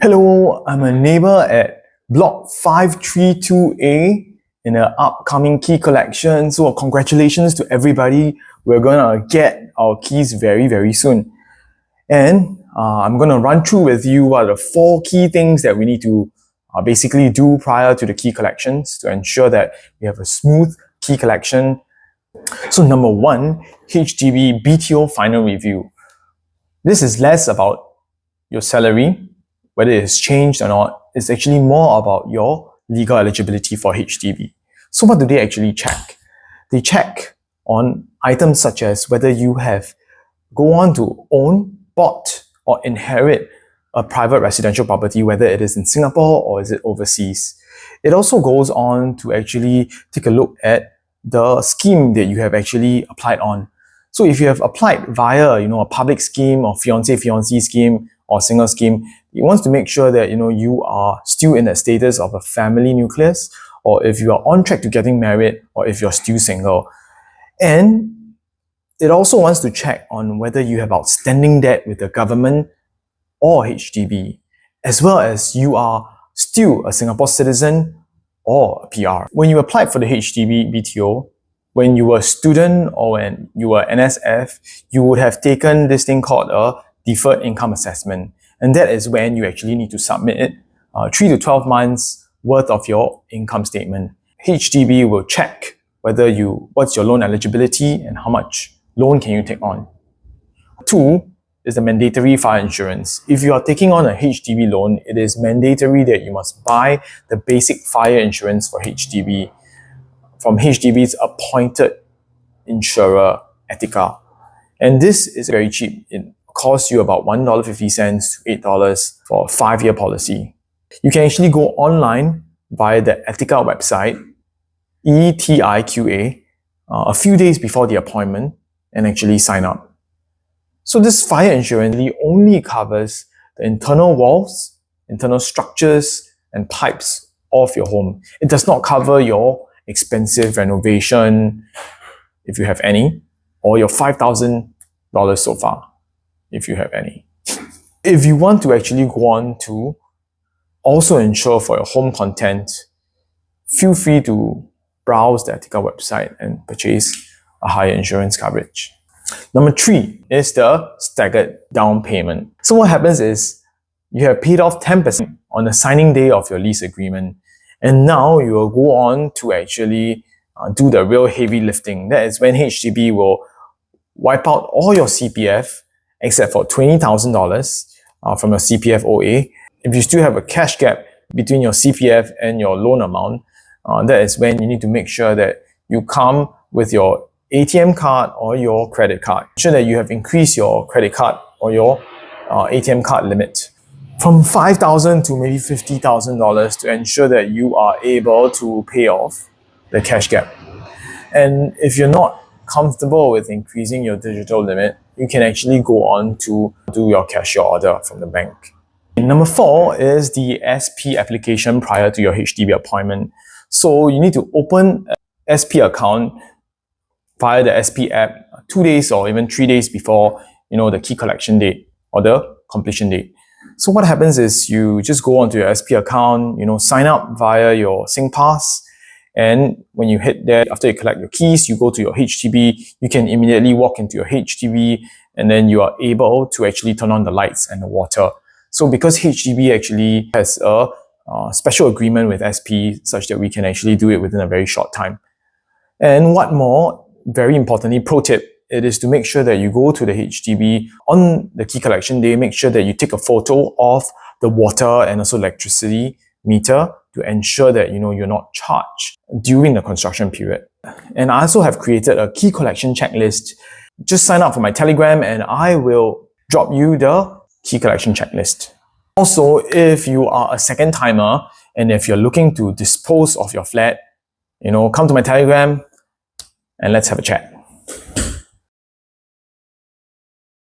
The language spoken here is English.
Hello, I'm a neighbor at block 532A in the upcoming key collection. So congratulations to everybody. We're gonna get our keys very soon. And I'm gonna run through with you what are the 4 key things that we need to basically do prior to the key collections to ensure that we have a smooth key collection. So number 1, HDB BTO final review. This is less about your salary, whether it's changed or not. It's actually more about your legal eligibility for HDB. So what do they actually check? They check on items such as whether you have go on to own, bought, or inherit a private residential property, whether it is in Singapore or is it overseas. It also goes on to actually take a look at the scheme that you have actually applied on. So if you have applied via, a public scheme or fiancé-fiancée scheme or single scheme, it wants to make sure that, you are still in that status of a family nucleus, or if you are on track to getting married, or if you're still single. And it also wants to check on whether you have outstanding debt with the government or HDB, as well as you are still a Singapore citizen or a PR. When you applied for the HDB BTO, when you were a student or when you were NSF, you would have taken this thing called a Deferred Income Assessment. And that is when you actually need to submit it 3 to 12 months worth of your income statement. HDB will check whether what's your loan eligibility and how much loan can you take on. 2 is the mandatory fire insurance. If you are taking on a HDB loan, it is mandatory that you must buy the basic fire insurance for HDB from HDB's appointed insurer, Etica. And this is very cheap. It costs you about $1.50 to $8 for a 5-year policy. You can actually go online via the Etica website, ETIQA, a few days before the appointment and actually sign up. So this fire insurance really only covers the internal walls, internal structures, and pipes of your home. It does not cover your expensive renovation, if you have any, or your $5,000 so far, if you have any. If you want to actually go on to also insure for your home content, feel free to browse the Etica website and purchase a higher insurance coverage. Number 3 is the staggered down payment. So what happens is you have paid off 10% on the signing day of your lease agreement, and now you will go on to actually do the real heavy lifting. That is when HDB will wipe out all your CPF except for $20,000 from your CPF OA. If you still have a cash gap between your CPF and your loan amount, that is when you need to make sure that you come with your ATM card or your credit card. Ensure that you have increased your credit card or your ATM card limit from $5,000 to maybe $50,000 to ensure that you are able to pay off the cash gap. And if you're not comfortable with increasing your digital limit, you can actually go on to do your cashier order from the bank. And number 4 is the SP application prior to your HDB appointment. So you need to open an SP account via the SP app 2 days or even 3 days before the key collection date or the completion date. So what happens is you just go onto your SP account, sign up via your SingPass, and when you hit there, after you collect your keys, you go to your HDB, you can immediately walk into your HDB, and then you are able to actually turn on the lights and the water. So because HDB actually has a special agreement with SP such that we can actually do it within a very short time. And what more, very importantly, pro tip, it is to make sure that you go to the HDB on the key collection day, make sure that you take a photo of the water and also electricity meter to ensure that you're not charged during the construction period. And I also have created a key collection checklist. Just sign up for my Telegram and I will drop you the key collection checklist. Also, if you are a second timer and if you're looking to dispose of your flat, come to my Telegram and let's have a chat.